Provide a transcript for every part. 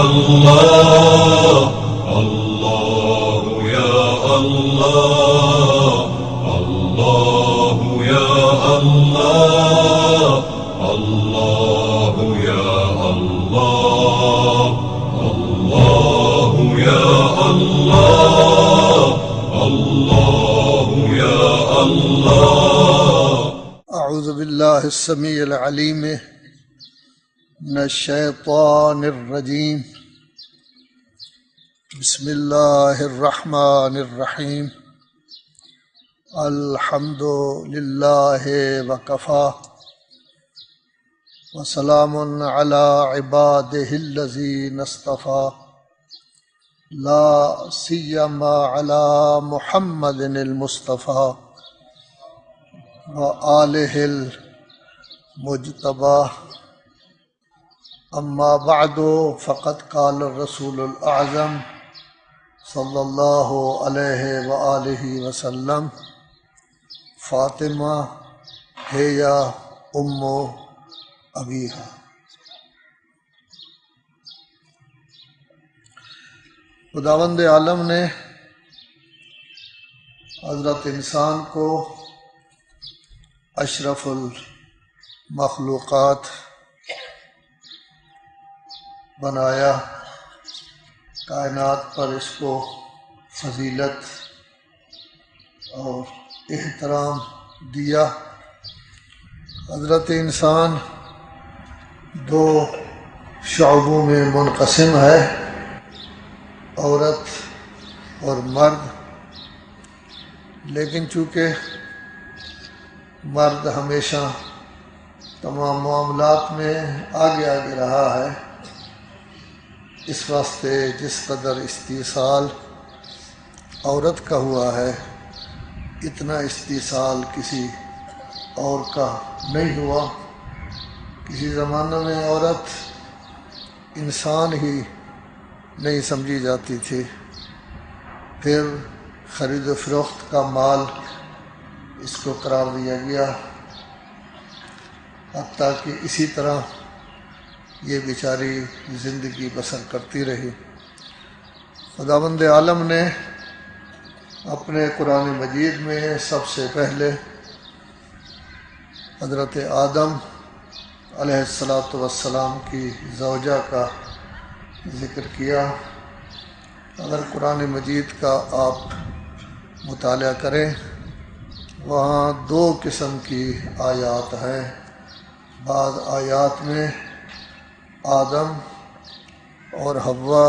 الله الله يا الله الله يا الله الله يا الله الله يا الله الله يا الله. اعوذ باللہ السمیع العلیم من الشیطان الرجیم. بسم اللہ الرحمن الرحیم. الحمد للہ وکفی وسلام علی عبادہ الذین اصطفی لا سیما علی محمد المصطفی وآلہ المجتبی. اما بعد فقد قال الرسول الاعظم صلی اللہ علیہ وآلہ وسلم فاطمہ ہی ام ابیہا. خداوند عالم نے حضرت انسان کو اشرف المخلوقات بنایا، کائنات پر اس کو فضیلت اور احترام دیا. حضرت انسان دو شعبوں میں منقسم ہے، عورت اور مرد. لیکن چونکہ مرد ہمیشہ تمام معاملات میں آگے رہا ہے، اس واسطے جس قدر استیصال عورت کا ہوا ہے اتنا استیصال کسی اور کا نہیں ہوا. کسی زمانے میں عورت انسان ہی نہیں سمجھی جاتی تھی، پھر خرید و فروخت کا مال اس کو قرار دیا گیا، حتیٰ کہ اسی طرح یہ بیچاری زندگی بسر کرتی رہی. خداوند عالم نے اپنے قرآن مجید میں سب سے پہلے حضرت آدم علیہ السلام کی زوجہ کا ذکر کیا. اگر قرآن مجید کا آپ مطالعہ کریں، وہاں دو قسم کی آیات ہیں. بعض آیات میں آدم اور حوا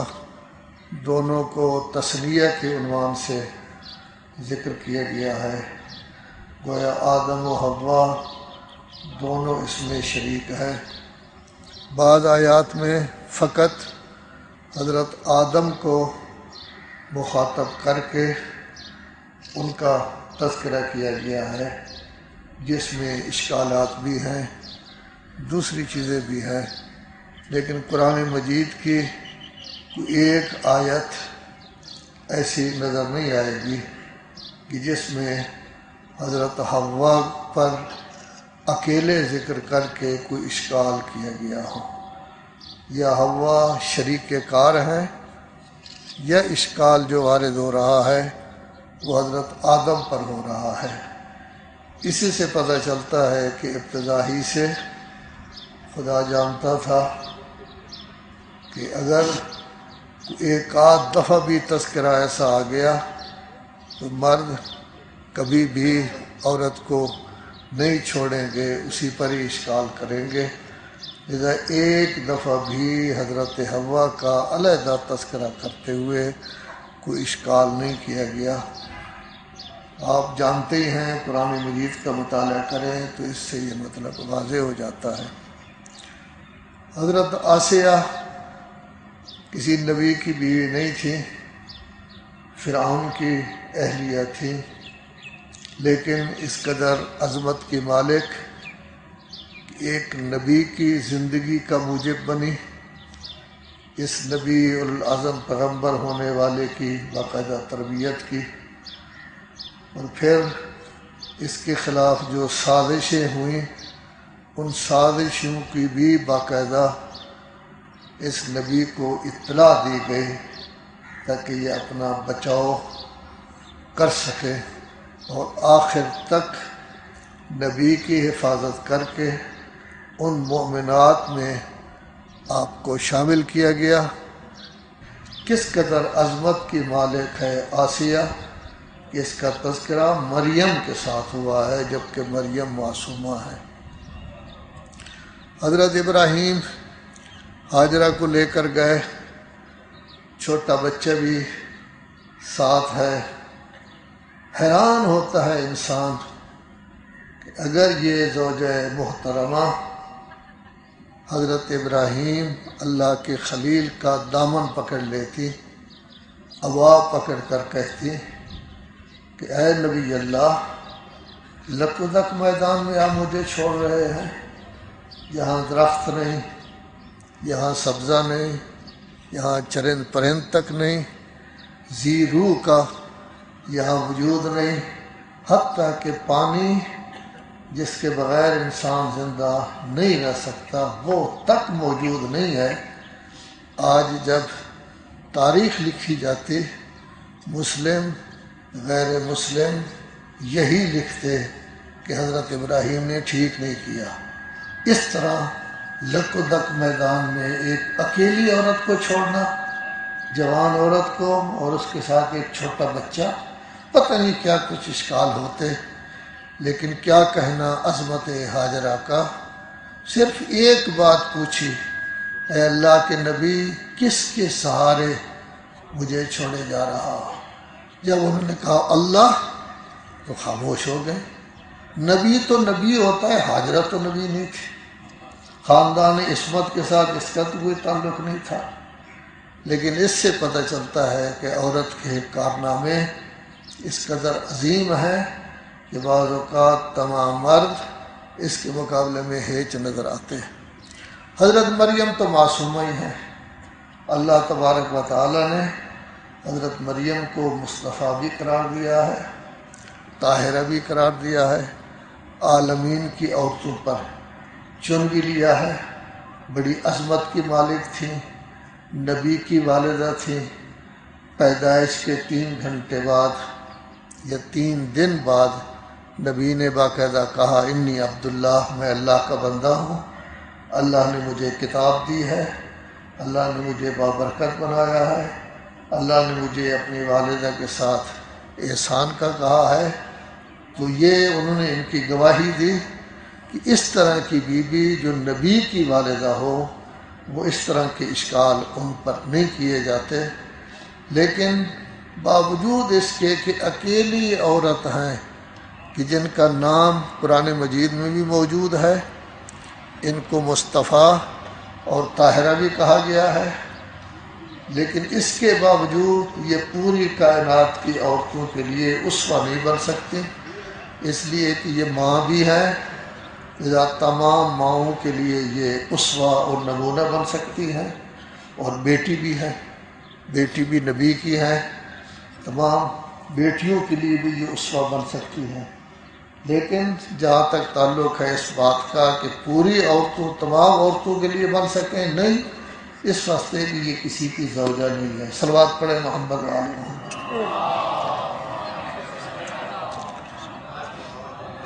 دونوں کو تثنیہ کے عنوان سے ذکر کیا گیا ہے، گویا آدم و حوا دونوں اس میں شریک ہے. بعض آیات میں فقط حضرت آدم کو مخاطب کر کے ان کا تذکرہ کیا گیا ہے، جس میں اشکالات بھی ہیں، دوسری چیزیں بھی ہیں. لیکن قرآن مجید کی کوئی ایک آیت ایسی نظر نہیں آئے گی کہ جس میں حضرت حوا پر اکیلے ذکر کر کے کوئی اشکال کیا گیا ہو. یا حوا شریک کار ہیں، یا اشکال جو وارد ہو رہا ہے وہ حضرت آدم پر ہو رہا ہے. اسی سے پتہ چلتا ہے کہ ابتدا ہی سے خدا جانتا تھا کہ اگر ایک آدھ دفعہ بھی تذکرہ ایسا آ گیا تو مرد کبھی بھی عورت کو نہیں چھوڑیں گے، اسی پر ہی اشکال کریں گے. لذا ایک دفعہ بھی حضرت حوا کا علیحدہ تذکرہ کرتے ہوئے کوئی اشکال نہیں کیا گیا. آپ جانتے ہی ہیں، قرآن مجید کا مطالعہ کریں تو اس سے یہ مطلب واضح ہو جاتا ہے. حضرت آسیہ کسی نبی کی بیوی نہیں تھی، فرعون کی اہلیہ تھی، لیکن اس قدر عظمت کی مالک ایک نبی کی زندگی کا موجب بنی. اس نبی العظم پیغمبر ہونے والے کی باقاعدہ تربیت کی، اور پھر اس کے خلاف جو سازشیں ہوئیں ان سازشوں کی بھی باقاعدہ اس نبی کو اطلاع دی گئی تاکہ یہ اپنا بچاؤ کر سکے اور آخر تک نبی کی حفاظت کر کے ان مومنات میں آپ کو شامل کیا گیا۔ کس قدر عظمت کی مالک ہے آسیہ، اس کا تذکرہ مریم کے ساتھ ہوا ہے جبکہ مریم معصومہ ہے۔ حضرت ابراہیم ہاجرہ کو لے کر گئے، چھوٹا بچہ بھی ساتھ ہے۔ حیران ہوتا ہے انسان کہ اگر یہ زوجہ محترمہ حضرت ابراہیم اللہ کے خلیل کا دامن پکڑ لیتی، عوا پکڑ کر کہتی کہ اے نبی اللہ، لکدک میدان میں آپ مجھے چھوڑ رہے ہیں، یہاں درخت نہیں، یہاں سبزہ نہیں، یہاں چرند پرند تک نہیں، ذی روح کا یہاں وجود نہیں، حتیٰ کہ پانی جس کے بغیر انسان زندہ نہیں رہ سکتا وہ تک موجود نہیں ہے۔ آج جب تاریخ لکھی جاتی، مسلم غیر مسلم یہی لکھتے کہ حضرت ابراہیم نے ٹھیک نہیں کیا۔ اس طرح لکدک میدان میں ایک اکیلی عورت کو چھوڑنا، جوان عورت کو اور اس کے ساتھ ایک چھوٹا بچہ، پتہ نہیں کیا کچھ اشکال ہوتے۔ لیکن کیا کہنا عظمت ہاجرہ کا، صرف ایک بات پوچھی، اے اللہ کے نبی کس کے سہارے مجھے چھوڑے جا رہا؟ جب انہوں نے کہا اللہ تو خاموش ہو گئے۔ نبی تو نبی ہوتا ہے، ہاجرہ تو نبی نہیں تھی، خاندان عصمت کے ساتھ اس کا تو کوئی تعلق نہیں تھا۔ لیکن اس سے پتہ چلتا ہے کہ عورت کے کارنامے اس قدر عظیم ہیں کہ بعض اوقات تمام مرد اس کے مقابلے میں ہیچ نظر آتے ہیں۔ حضرت مریم تو معصومہ ہی ہیں۔ اللہ تبارک و تعالی نے حضرت مریم کو مصطفیٰ بھی قرار دیا ہے، طاہرہ بھی قرار دیا ہے، عالمین کی عورتوں پر چن بھی لیا ہے۔ بڑی عظمت کی مالک تھیں، نبی کی والدہ تھیں۔ پیدائش کے 3 گھنٹے بعد یا 3 دن بعد نبی نے باقاعدہ کہا انی عبداللہ، میں اللہ کا بندہ ہوں، اللہ نے مجھے کتاب دی ہے، اللہ نے مجھے بابرکت بنایا ہے، اللہ نے مجھے اپنی والدہ کے ساتھ احسان کا کہا ہے۔ تو یہ انہوں نے ان کی گواہی دی کہ اس طرح کی بیوی جو نبی کی والدہ ہو، وہ اس طرح کے اشکال ان پر نہیں کیے جاتے۔ لیکن باوجود اس کے کہ اکیلی عورت ہیں کہ جن کا نام قرآن مجید میں بھی موجود ہے، ان کو مصطفیٰ اور طاہرہ بھی کہا گیا ہے، لیکن اس کے باوجود یہ پوری کائنات کی عورتوں کے لیے اسوہ نہیں بن سکتی، اس لیے کہ یہ ماں بھی ہے، لذا تمام ماؤں کے لیے یہ اسوہ اور نمونہ بن سکتی ہیں، اور بیٹی بھی ہے، بیٹی بھی نبی کی ہے، تمام بیٹیوں کے لیے بھی یہ اسوہ بن سکتی ہیں۔ لیکن جہاں تک تعلق ہے اس بات کا کہ پوری عورتوں تمام عورتوں کے لیے بن سکیں، نہیں، اس واسطے بھی یہ کسی کی زوجہ نہیں ہے۔ صلوات پڑھیں محمد و آل محمد۔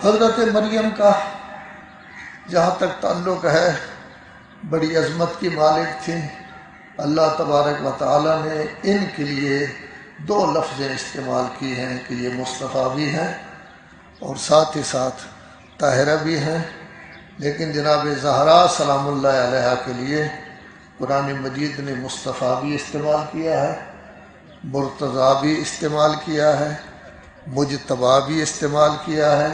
حضرت مریم کا جہاں تک تعلق ہے، بڑی عظمت کی مالک تھیں۔ اللہ تبارک و تعالی نے ان کے لیے 2 لفظیں استعمال کی ہیں کہ یہ مصطفیٰ بھی ہیں اور ساتھ ہی ساتھ طاہرہ بھی ہیں۔ لیکن جناب زہرا سلام اللہ علیہا کے لیے قرآن مجید نے مصطفیٰ بھی استعمال کیا ہے، مرتضیٰ بھی استعمال کیا ہے، مجتبیٰ بھی استعمال کیا ہے،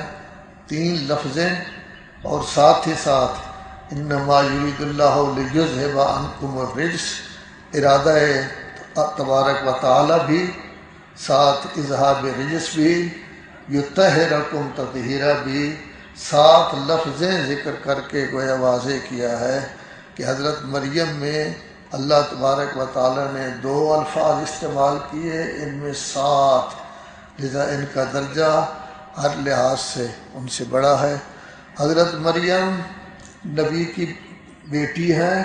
3 لفظیں، اور ساتھ ہی ساتھ انما یرید اللہ لیذھب عنکم الرجس، ارادہ تبارک و تعالی بھی، ساتھ اذہاب رجس بھی، یطہرکم تطہیرا بھی، 7 لفظیں ذکر کر کے گویا واضح کیا ہے کہ حضرت مریم میں اللہ تبارک و تعالی نے 2 الفاظ استعمال کیے، ان میں 7، لذا ان کا درجہ ہر لحاظ سے ان سے بڑا ہے۔ حضرت مریم نبی کی بیٹی ہیں،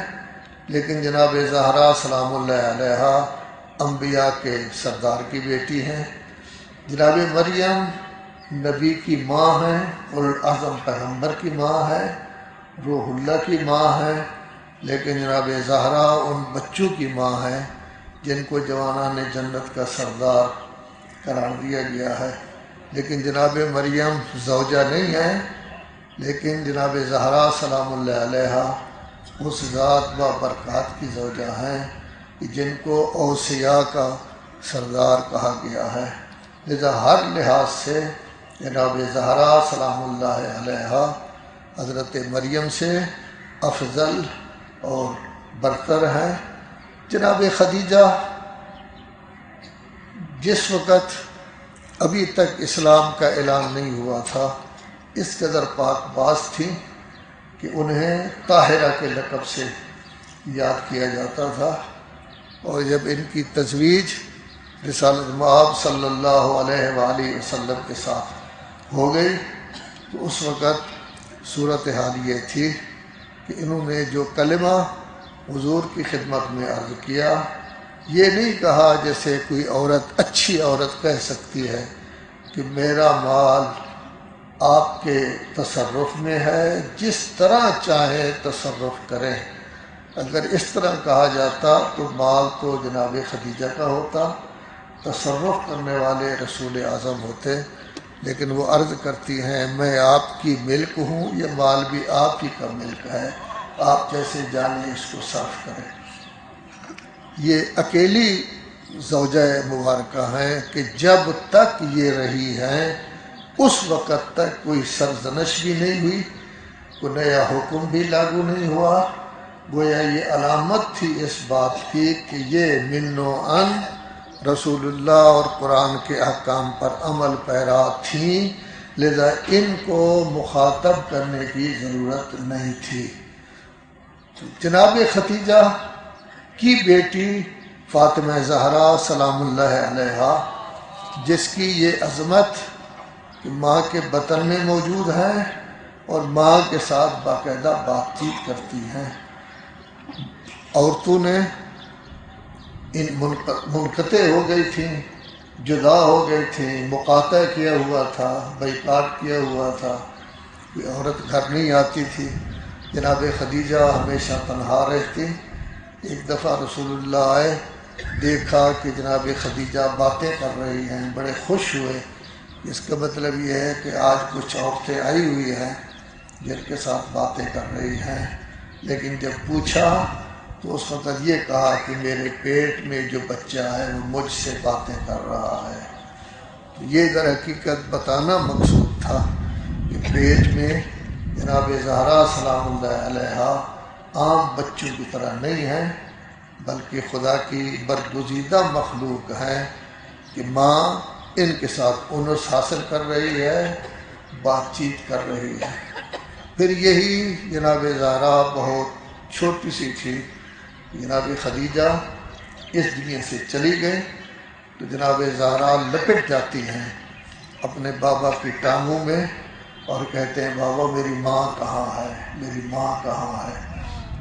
لیکن جناب زہرا سلام اللہ علیہا انبیاء کے سردار کی بیٹی ہیں۔ جناب مریم نبی کی ماں ہیں، اعظم پیغمبر کی ماں ہے، روح اللہ کی ماں ہے، لیکن جناب زہرا ان بچوں کی ماں ہے جن کو جوانان جنت کا سردار قرار دیا گیا ہے۔ لیکن جناب مریم زوجہ نہیں ہے، لیکن جناب زہرا سلام اللہ علیہا اس ذات و برکات کی زوجہ ہیں جن کو اوصیاء کا سردار کہا گیا ہے۔ لذا ہر لحاظ سے جناب زہرا سلام اللہ علیہا حضرت مریم سے افضل اور برتر ہیں۔ جناب خدیجہ جس وقت ابھی تک اسلام کا اعلان نہیں ہوا تھا اس قدر پاک باز تھی کہ انہیں طاہرہ کے لقب سے یاد کیا جاتا تھا، اور جب ان کی تزویج رسالت مآب صلی اللہ علیہ وآلہ وسلم کے ساتھ ہو گئی تو اس وقت صورتحال یہ تھی کہ انہوں نے جو کلمہ حضور کی خدمت میں عرض کیا، یہ نہیں کہا جیسے کوئی عورت اچھی عورت کہہ سکتی ہے کہ میرا مال آپ کے تصرف میں ہے، جس طرح چاہے تصرف کریں۔ اگر اس طرح کہا جاتا تو مال تو جناب خدیجہ کا ہوتا، تصرف کرنے والے رسول اعظم ہوتے، لیکن وہ عرض کرتی ہیں میں آپ کی ملک ہوں، یہ مال بھی آپ ہی کا ملک ہے، آپ جیسے جانیں اس کو صرف کریں۔ یہ اکیلی زوجہ مبارکہ ہیں کہ جب تک یہ رہی ہیں اس وقت تک کوئی سرزنش بھی نہیں ہوئی، کوئی نیا حکم بھی لاگو نہیں ہوا۔ گویا یہ علامت تھی اس بات کی کہ یہ من و ان رسول اللہ اور قرآن کے احکام پر عمل پیرا تھیں، لذا ان کو مخاطب کرنے کی ضرورت نہیں تھی۔ جناب خدیجہ کی بیٹی فاطمہ زہرا سلام اللہ علیہا، جس کی یہ عظمت کہ ماں کے بطن میں موجود ہیں اور ماں کے ساتھ باقاعدہ بات چیت کرتی ہیں۔ عورتوں نے ان منقطع ہو گئی تھیں، جدا ہو گئی تھیں، مقاطع کیا ہوا تھا، بیکاٹ کیا ہوا تھا، کوئی عورت گھر نہیں آتی تھی۔ جناب خدیجہ ہمیشہ تنہا رہتی۔ ایک دفعہ رسول اللہ آئے، دیکھا کہ جناب خدیجہ باتیں کر رہی ہیں، بڑے خوش ہوئے۔ اس کا مطلب یہ ہے کہ آج کچھ عورتیں آئی ہوئی ہیں جن کے ساتھ باتیں کر رہی ہیں، لیکن جب پوچھا تو اس وقت یہ کہا کہ میرے پیٹ میں جو بچہ ہے وہ مجھ سے باتیں کر رہا ہے۔ یہ در حقیقت بتانا مقصود تھا کہ پیٹ میں جناب زہرا سلام اللہ علیہا عام بچوں کی طرح نہیں ہیں، بلکہ خدا کی برگزیدہ مخلوق ہیں کہ ماں ان کے ساتھ انس حاصل کر رہی ہے، بات چیت کر رہی ہے۔ پھر یہی جناب زہرا بہت چھوٹی سی تھی، جناب خدیجہ اس دنیا سے چلی گئی تو جناب زہرا لپٹ جاتی ہیں اپنے بابا کی ٹانگوں میں اور کہتے ہیں بابا میری ماں کہاں ہے، میری ماں کہاں ہے۔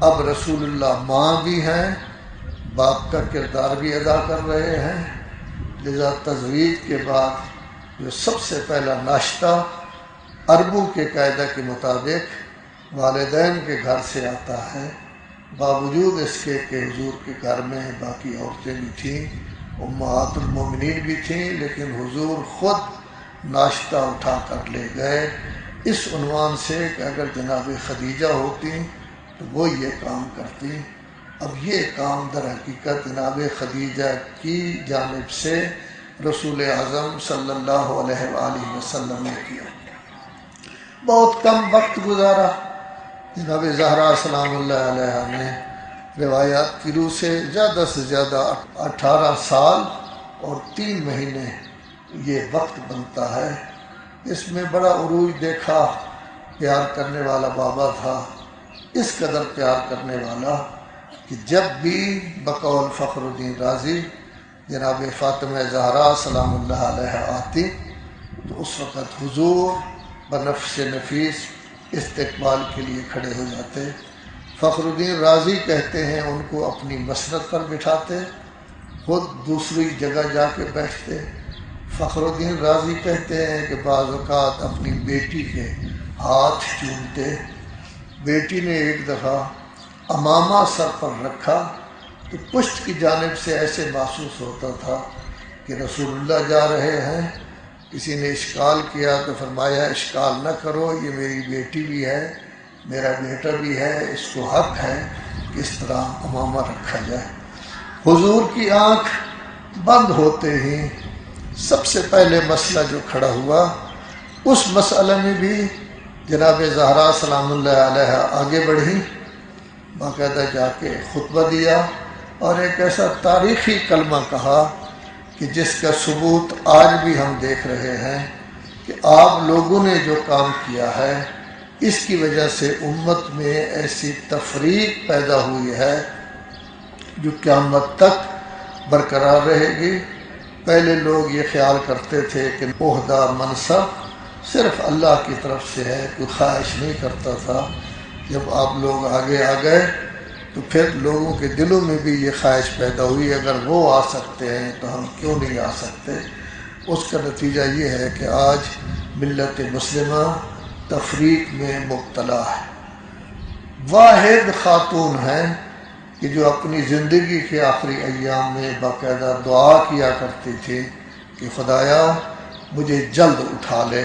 اب رسول اللہ ماں بھی ہیں، باپ کا کردار بھی ادا کر رہے ہیں، لذا تزویج کے بعد جو سب سے پہلا ناشتہ عربوں کے قاعدہ کے مطابق والدین کے گھر سے آتا ہے، باوجود اس کے کہ حضور کے گھر میں باقی عورتیں بھی تھیں، امہات المومنین بھی تھیں، لیکن حضور خود ناشتہ اٹھا کر لے گئے اس عنوان سے کہ اگر جناب خدیجہ ہوتی تو وہ یہ کام کرتی۔ اب یہ کام در حقیقت جناب خدیجہ کی جانب سے رسول اعظم صلی اللہ علیہ وآلہ وسلم نے کیا۔ بہت کم وقت گزارا، جناب زہرا سلام اللہ علیہ نے روایات کی روح سے زیادہ 18 سال اور 3 مہینے یہ وقت بنتا ہے۔ اس میں بڑا عروج دیکھا، پیار کرنے والا بابا تھا، اس قدر پیار کرنے والا کہ جب بھی بقول فخر الدین رازی جناب فاطمہ زہرا سلام اللہ علیہ آتی تو اس وقت حضور بنفس نفیس استقبال کے لیے کھڑے ہو جاتے، فخر الدین رازی کہتے ہیں ان کو اپنی مسند پر بٹھاتے، خود دوسری جگہ جا کے بیٹھتے۔ فخر الدین رازی کہتے ہیں کہ بعض اوقات اپنی بیٹی کے ہاتھ چومتے۔ بیٹی نے ایک دفعہ امامہ سر پر رکھا تو پشت کی جانب سے ایسے محسوس ہوتا تھا کہ رسول اللہ جا رہے ہیں۔ کسی نے اشکال کیا تو فرمایا اشکال نہ کرو، یہ میری بیٹی بھی ہے، میرا بیٹا بھی ہے، اس کو حق ہے کہ اس طرح امامہ رکھا جائے۔ حضور کی آنکھ بند ہوتے ہی سب سے پہلے مسئلہ جو کھڑا ہوا، اس مسئلے میں بھی جناب زہرا سلام اللہ علیہ آگے بڑھی، باقاعدہ جا کے خطبہ دیا اور ایک ایسا تاریخی کلمہ کہا کہ جس کا ثبوت آج بھی ہم دیکھ رہے ہیں کہ آپ لوگوں نے جو کام کیا ہے اس کی وجہ سے امت میں ایسی تفریق پیدا ہوئی ہے جو قیامت تک برقرار رہے گی۔ پہلے لوگ یہ خیال کرتے تھے کہ عہدہ منصب صرف اللہ کی طرف سے ہے، کوئی خواہش نہیں کرتا تھا۔ جب آپ لوگ آگے آ گئے تو پھر لوگوں کے دلوں میں بھی یہ خواہش پیدا ہوئی اگر وہ آ سکتے ہیں تو ہم کیوں نہیں آ سکتے۔ اس کا نتیجہ یہ ہے کہ آج ملت مسلمہ تفریق میں مبتلا ہے۔ واحد خاتون ہیں کہ جو اپنی زندگی کے آخری ایام میں باقاعدہ دعا کیا کرتی تھی کہ خدایا مجھے جلد اٹھا لے،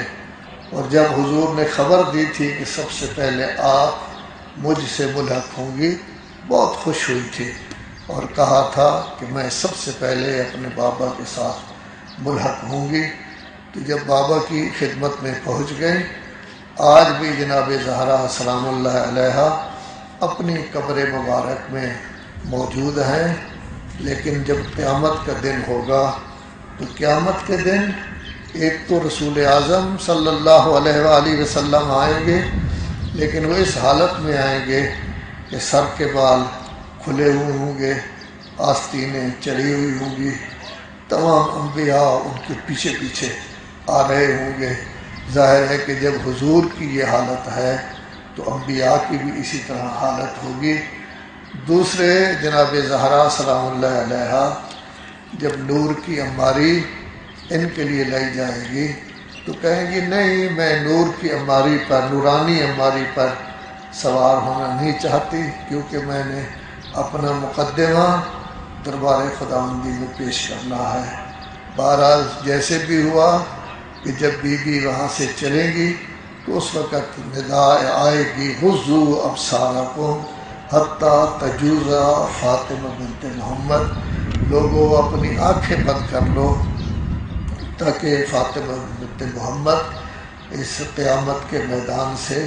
اور جب حضور نے خبر دی تھی کہ سب سے پہلے آپ مجھ سے ملحق ہوں گی بہت خوش ہوئی تھی اور کہا تھا کہ میں سب سے پہلے اپنے بابا کے ساتھ ملحق ہوں گی۔ تو جب بابا کی خدمت میں پہنچ گئے، آج بھی جناب زہرا سلام اللہ علیہ اپنی قبر مبارک میں موجود ہیں، لیکن جب قیامت کا دن ہوگا تو قیامت کے دن ایک تو رسول اعظم صلی اللہ علیہ وآلہ وسلم آئیں گے، لیکن وہ اس حالت میں آئیں گے کہ سر کے بال کھلے ہوئے ہوں گے، آستینیں چڑھی ہوئی ہوں گی، تمام انبیاء ان کے پیچھے پیچھے آ رہے ہوں گے۔ ظاہر ہے کہ جب حضور کی یہ حالت ہے تو انبیاء کی بھی اسی طرح حالت ہوگی۔ دوسرے جناب زہرا سلام اللہ علیہ جب نور کی عماری ان کے لیے لائی جائے گی تو کہیں گی نہیں، میں نور کی عماری پر، نورانی عماری پر سوار ہونا نہیں چاہتی، کیونکہ میں نے اپنا مقدمہ دربار خداوندی میں پیش کرنا ہے۔ بہرحال جیسے بھی ہوا کہ جب بی بی وہاں سے چلیں گی تو اس وقت نداء آئے گی غضوا ابصارکم حتی تجوز فاطمہ بنت محمد، لوگوں اپنی آنکھیں بند کر لو تاکہ فاطمہ بنت محمد اس قیامت کے میدان سے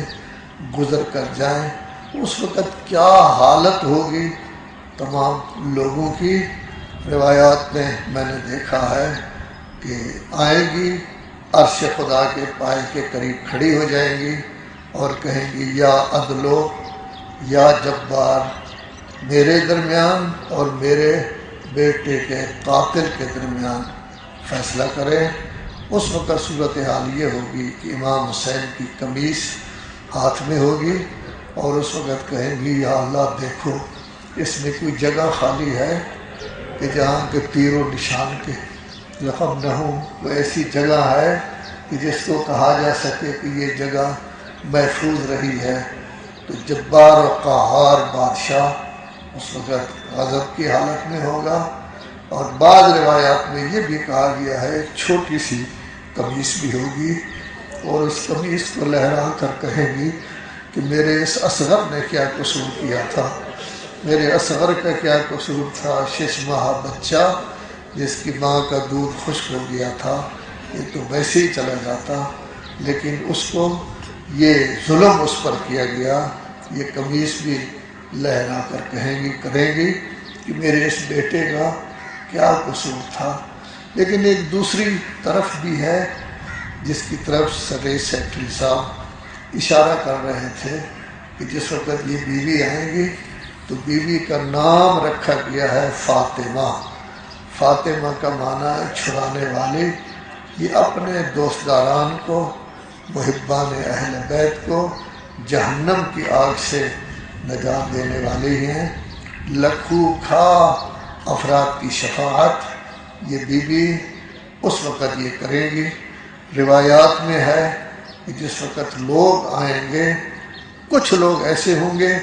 گزر کر جائیں۔ اس وقت کیا حالت ہوگی تمام لوگوں کی۔ روایات میں نے دیکھا ہے کہ آئیں گی، عرش خدا کے پائے کے قریب کھڑی ہو جائیں گی اور کہیں گی یا عدلو یا جبار، میرے درمیان اور میرے بیٹے کے قاتل کے درمیان فیصلہ کریں۔ اس وقت صورتحال یہ ہوگی کہ امام حسین کی قمیص ہاتھ میں ہوگی اور اس وقت کہیں گی یا اللہ دیکھو اس میں کوئی جگہ خالی ہے کہ جہاں کے تیر و نشان کے زخم نہ ہوں، وہ ایسی جگہ ہے کہ جس کو کہا جا سکے کہ یہ جگہ محفوظ رہی ہے۔ تو جبار و قہار بادشاہ اس وقت غضب کی حالت میں ہوگا، اور بعض روایات میں یہ بھی کہا گیا ہے ایک چھوٹی سی قمیص بھی ہوگی اور اس قمیص کو لہرا کر کہے گی کہ میرے اس اصغر نے کیا قصور کیا تھا، میرے اصغر کا کیا قصور تھا، 6 ماہ بچہ جس کی ماں کا دودھ خشک ہو گیا تھا، یہ تو ویسے ہی چلا جاتا، لیکن اس کو یہ ظلم اس پر کیا گیا۔ یہ قمیص بھی لہرا کر کریں گی کہ میرے اس بیٹے کا کیا قصور تھا۔ لیکن ایک دوسری طرف بھی ہے جس کی طرف صدر سیکٹری صاحب اشارہ کر رہے تھے کہ جس وقت یہ بیوی آئیں گی تو بیوی کا نام رکھا گیا ہے فاطمہ۔ فاطمہ کا معنی ہے چھڑانے والی۔ یہ اپنے دوستداران کو، محبان اہل بیت کو جہنم کی آگ سے نجات دینے والے ہی ہیں۔ لکھو کھا افراد کی شفاعت یہ بی بی اس وقت یہ کرے گی۔ روایات میں ہے کہ جس وقت لوگ آئیں گے، کچھ لوگ ایسے ہوں گے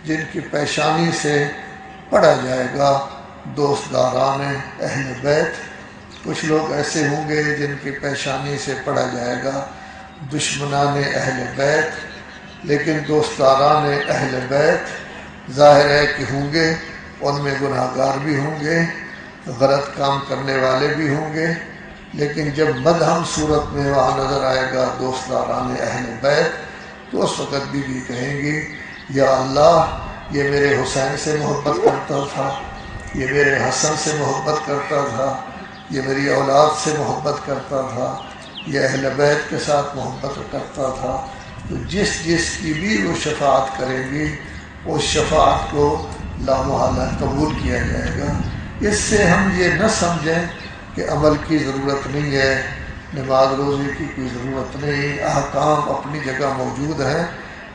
جن کی پیشانی سے پڑھا جائے گا دوستداران اہل بیت، کچھ لوگ ایسے ہوں گے جن کی پیشانی سے پڑھا جائے گا دشمنان اہل بیت، لیکن دوستداران اہل بیت ظاہر ہے کہ ہوں گے، ان میں گناہ گار بھی ہوں گے، غلط کام کرنے والے بھی ہوں گے، لیکن جب مدہم صورت میں وہاں نظر آئے گا دوستداران اہل بیت تو اس وقت بی بی کہیں گی یا اللہ یہ میرے حسین سے محبت کرتا تھا، یہ میرے حسن سے محبت کرتا تھا، یہ میری اولاد سے محبت کرتا تھا، یہ اہل بیت کے ساتھ محبت کرتا تھا۔ تو جس جس کی بھی وہ شفاعت کریں گی اس شفاعت کو لامحالہ قبول کیا جائے گا۔ اس سے ہم یہ نہ سمجھیں کہ عمل کی ضرورت نہیں ہے، نماز روزے کی کوئی ضرورت نہیں، احکام اپنی جگہ موجود ہیں۔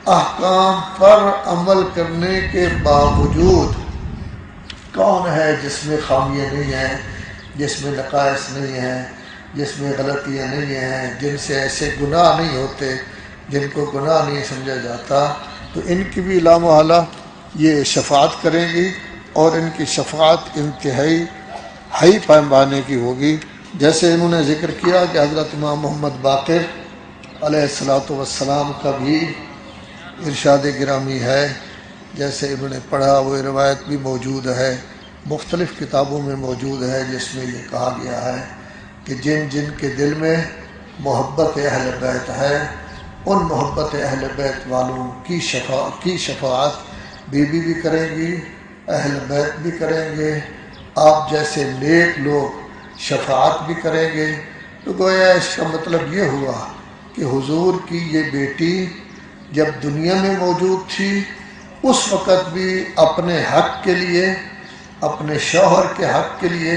احکام پر عمل کرنے کے باوجود کون ہے جس میں خامیاں نہیں ہیں، جس میں نقائص نہیں ہیں، جس میں غلطیاں نہیں ہیں، جن سے ایسے گناہ نہیں ہوتے جن کو گناہ نہیں سمجھا جاتا، تو ان کی بھی لامحالہ یہ شفاعت کریں گی، اور ان کی شفاعت انتہائی ہائی پیمانے کی ہوگی۔ جیسے انہوں نے ذکر کیا کہ حضرت امام محمد باقر علیہ السلام کا بھی ارشاد گرامی ہے، جیسے انہوں نے پڑھا وہ روایت بھی موجود ہے، مختلف کتابوں میں موجود ہے، جس میں یہ کہا گیا ہے کہ جن جن کے دل میں محبت اہل بیت ہے ان محبت اہل بیت والوں کی شفاعت بی بی بھی کریں گی، اہل بیت بھی کریں گے، آپ جیسے نیک لوگ شفاعت بھی کریں گے۔ تو گویا اس کا مطلب یہ ہوا کہ حضور کی یہ بیٹی جب دنیا میں موجود تھی اس وقت بھی اپنے حق کے لیے، اپنے شوہر کے حق کے لیے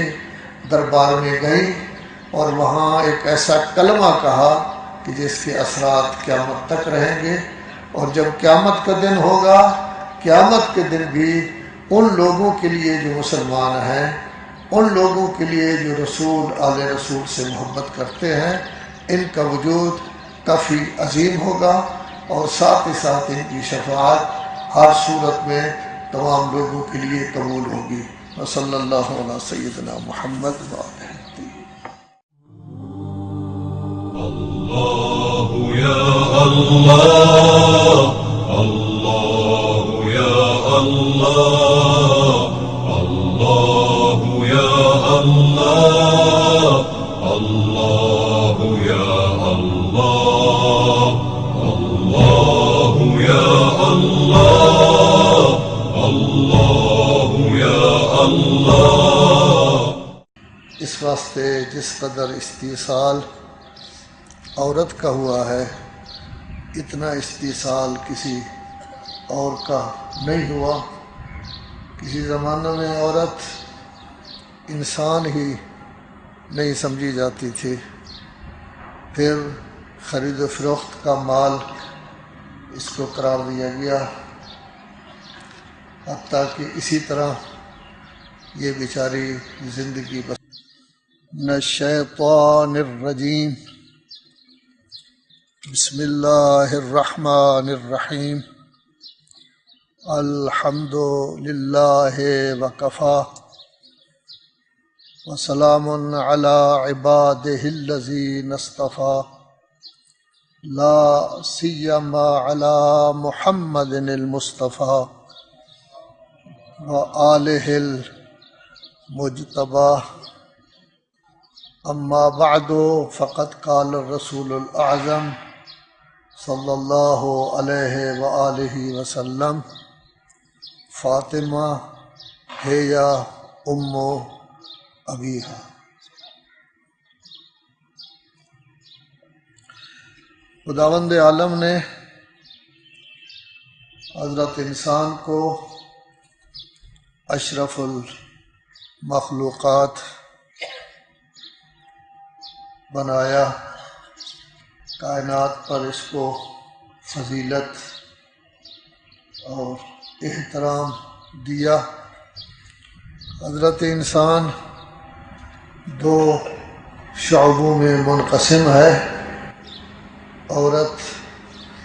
دربار میں گئی اور وہاں ایک ایسا کلمہ کہا کہ جس کے اثرات قیامت تک رہیں گے، اور جب قیامت کا دن ہوگا، قیامت کے دن بھی ان لوگوں کے لیے جو مسلمان ہیں، ان لوگوں کے لیے جو رسول آل رسول سے محبت کرتے ہیں، ان کا وجود کافی عظیم ہوگا، اور ساتھ ہی ساتھ ان کی شفاعت ہر صورت میں تمام لوگوں کے لیے قبول ہوگی۔ وصلی اللہ علی سیدنا محمد وعلیہ اللہ یا اللہ، اللہ یا اللہ، اللہ یا اللہ، اللہ یا اللہ، اللہ یا اللہ، اللہ یا اللہ۔ اس واسطے جس قدر استیصال عورت کا ہوا ہے اتنا استیصال کسی اور کا نہیں ہوا۔ کسی زمانہ میں عورت انسان ہی نہیں سمجھی جاتی تھی، پھر خرید و فروخت کا مال اس کو قرار دیا گیا، حتیٰ کہ اسی طرح یہ بیچاری زندگی بس۔ من الشیطان الرجیم، بسم اللہ الرحمن الرحیم، الحمد للہ وکفی وسلام علی عبادہ الذین اصطفی، لا سیما علی محمد المصطفی وآلہ المجتبی، اما بعد فقد قال الرسول الاعظم صلی اللہ علیہ وآلہ وسلم، فاطمہ ہی ام ابیہا۔ خداوند عالم نے حضرت انسان کو اشرف المخلوقات بنایا، کائنات پر اس کو فضیلت اور احترام دیا۔ حضرت انسان دو شعبوں میں منقسم ہے، عورت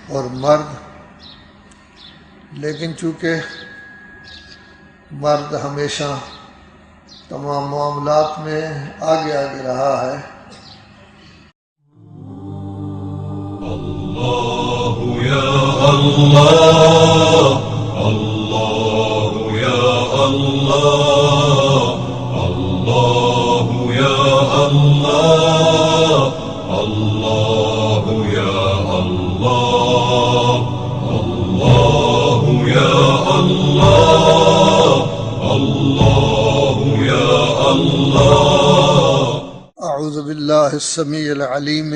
اور مرد، لیکن چونکہ مرد ہمیشہ تمام معاملات میں آگے رہا ہے، اللہ یا اللہ، اللہ یا اللہ، اللہ یا اللہ، اللہ یا اللہ، اللہ یا اللہ، اللہ یا اللہ۔ اعوذ باللہ السمیع العلیم